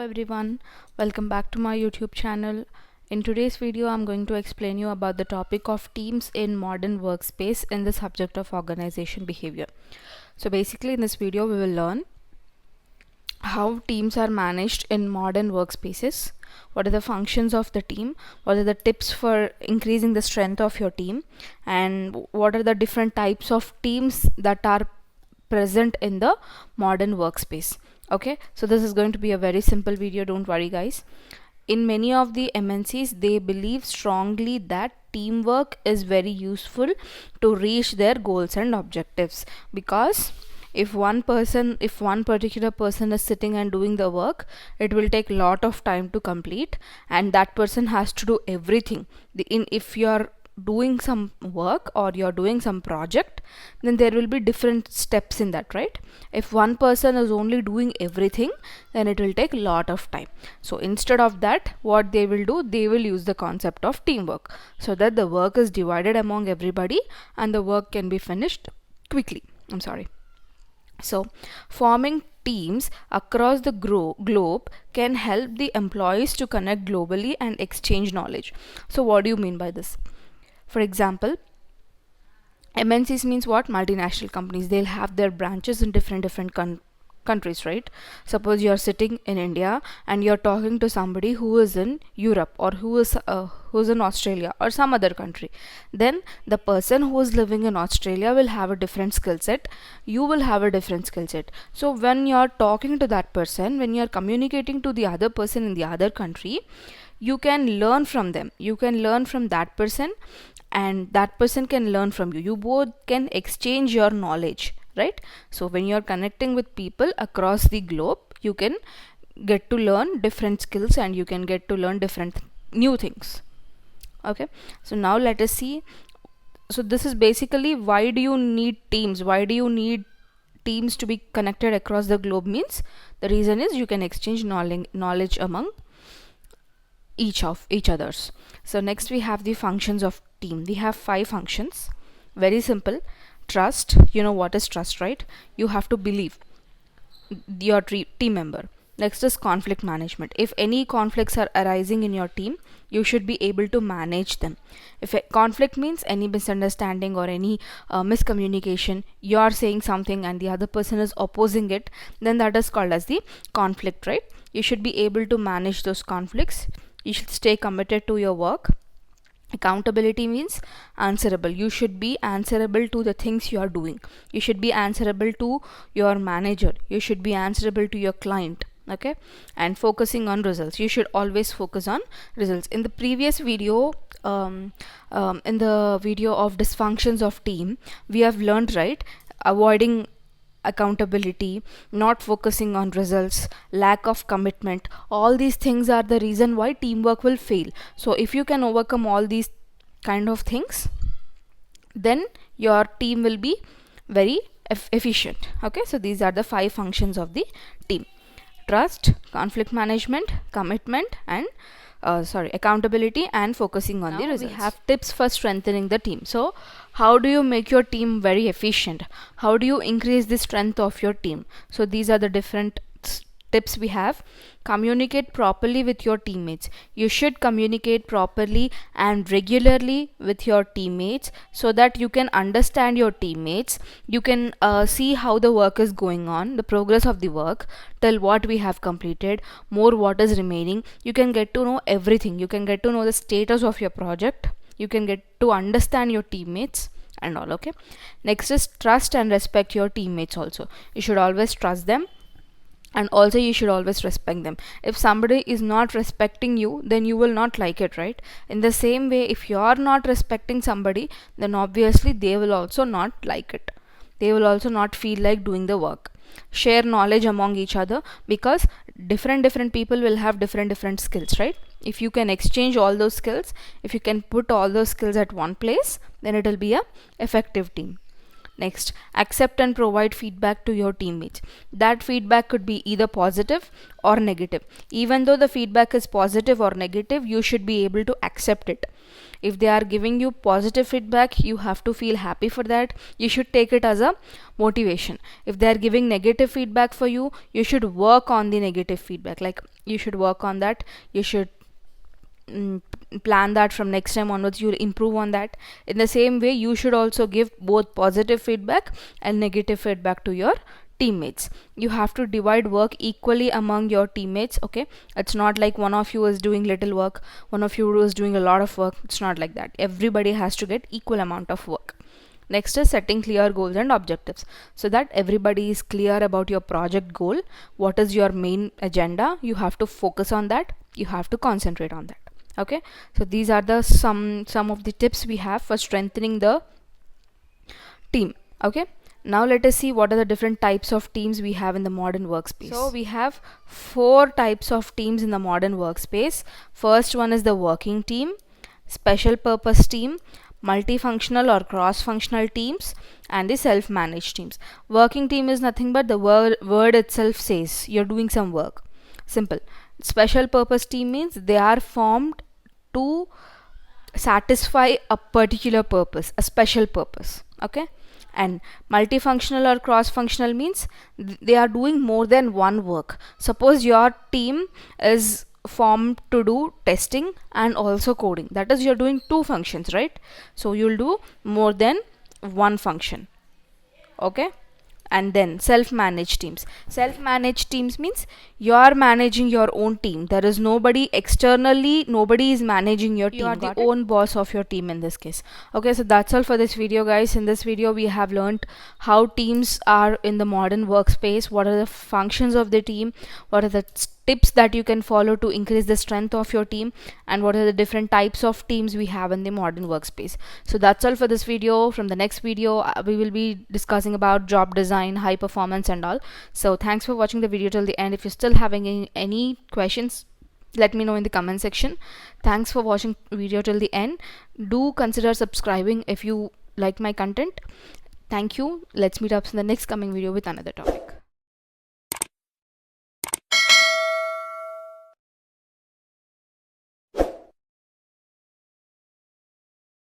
everyone, welcome back to my YouTube channel. In today's video I'm going to explain you about the topic of teams in modern workspace in the subject of organization behavior. So basically in this video we will learn how teams are managed in modern workspaces, what are the functions of the team, what are the tips for increasing the strength of your team, and what are the different types of teams that are present in the modern workspace. Okay, so this is going to be a very simple video, don't worry guys. In many of the MNCs, they believe strongly that teamwork is very useful to reach their goals and objectives, because if one particular person is sitting and doing the work, it will take a lot of time to complete, and that person has to do everything. If you are doing some work or you're doing some project, then there will be different steps in that, right? If one person is only doing everything, then it will take a lot of time. So instead of that, what they will do, they will use the concept of teamwork, so that the work is divided among everybody and the work can be finished quickly. So forming teams across the globe can help the employees to connect globally and exchange knowledge. So what do you mean by this? For example, MNCs means what? Multinational companies. They'll have their branches in different countries, right? Suppose you're sitting in India and you're talking to somebody who is in Europe, or who's in Australia or some other country. Then the person who is living in Australia will have a different skill set. You will have a different skill set. So when you're talking to that person, when you're communicating to the other person in the other country, you can learn from them. You can learn from that person, and that person can learn from you. You both can exchange your knowledge, right? So when you're connecting with people across the globe, you can get to learn different skills and you can get to learn different new things. Okay, so now let us see. So this is basically why do you need teams? Why do you need teams to be connected across the globe? Means the reason is you can exchange knowledge among each others. So next we have the functions of team. We have 5 functions. Very simple. Trust. You know what is trust, right? You have to believe your team member. Next is conflict management. If any conflicts are arising in your team, you should be able to manage them. If a conflict means any misunderstanding or any miscommunication, you are saying something and the other person is opposing it, then that is called as the conflict, right? You should be able to manage those conflicts. You should stay committed to your work. Accountability means answerable. You should be answerable to the things you are doing. You should be answerable to your manager. You should be answerable to your client. Okay, and focusing on results. You should always focus on results. In the previous video, in the video of dysfunctions of team, we have learned, right, avoiding accountability, not focusing on results, lack of commitment. All these things are the reason why teamwork will fail. So if you can overcome all these kind of things, then your team will be very efficient. Okay, so these are the 5 functions of the team: trust, conflict management, commitment, and accountability, and focusing on the results. We have tips for strengthening the team. So how do you make your team very efficient? How do you increase the strength of your team? So these are the different tips we have. Communicate properly with your teammates. You should communicate properly and regularly with your teammates, so that you can understand your teammates. You can see how the work is going on, the progress of the work, till what we have completed, more what is remaining. You can get to know everything. You can get to know the status of your project. You can get to understand your teammates and all. Okay, next is trust and respect your teammates also. You should always trust them, and also you should always respect them. If somebody is not respecting you, then you will not like it, right? In the same way, if you are not respecting somebody, then obviously they will also not like it. They will also not feel like doing the work. Share knowledge among each other, because different people will have different skills, right? If you can exchange all those skills, if you can put all those skills at one place, then it will be a effective team. Next, accept and provide feedback to your teammates. That feedback could be either positive or negative. Even though the feedback is positive or negative, you should be able to accept it. If they are giving you positive feedback, you have to feel happy for that. You should take it as a motivation. If they are giving negative feedback for you, you should work on the negative feedback. Like, you should work on that. You should plan that from next time onwards you'll improve on that. In the same way, you should also give both positive feedback and negative feedback to your teammates. You have to divide work equally among your teammates. Okay, it's not like one of you is doing little work, one of you is doing a lot of work. It's not like that. Everybody has to get equal amount of work. Next is setting clear goals and objectives, so that everybody is clear about your project goal. What is your main agenda? You have to focus on that. You have to concentrate on that. Okay, so these are the some of the tips we have for strengthening the team. Okay, now let us see what are the different types of teams we have in the modern workspace. So we have 4 types of teams in the modern workspace. First one is the working team, special purpose team, multifunctional or cross-functional teams, and the self-managed teams. Working team is nothing but the word itself says you're doing some work. Simple. Special purpose team means they are formed to satisfy a particular purpose, a special purpose. Okay, and multifunctional or cross-functional means they are doing more than one work. Suppose your team is formed to do testing and also coding. That is, you're doing 2 functions, right? So you'll do more than one function. Okay, and then self-managed teams. Self-managed teams means you are managing your own team. There is nobody externally, nobody is managing your team. You are the own boss of your team in this case. Okay, so that's all for this video, guys. In this video we have learned how teams are in the modern workspace, what are the functions of the team, what are the tips that you can follow to increase the strength of your team, and what are the different types of teams we have in the modern workspace. So that's all for this video. From the next video we will be discussing about job design, high performance and all. So thanks for watching the video till the end. If you're still having any questions, let me know in the comment section. Thanks for watching video till the end. Do consider subscribing if you like my content. Thank you. Let's meet up in the next coming video with another topic.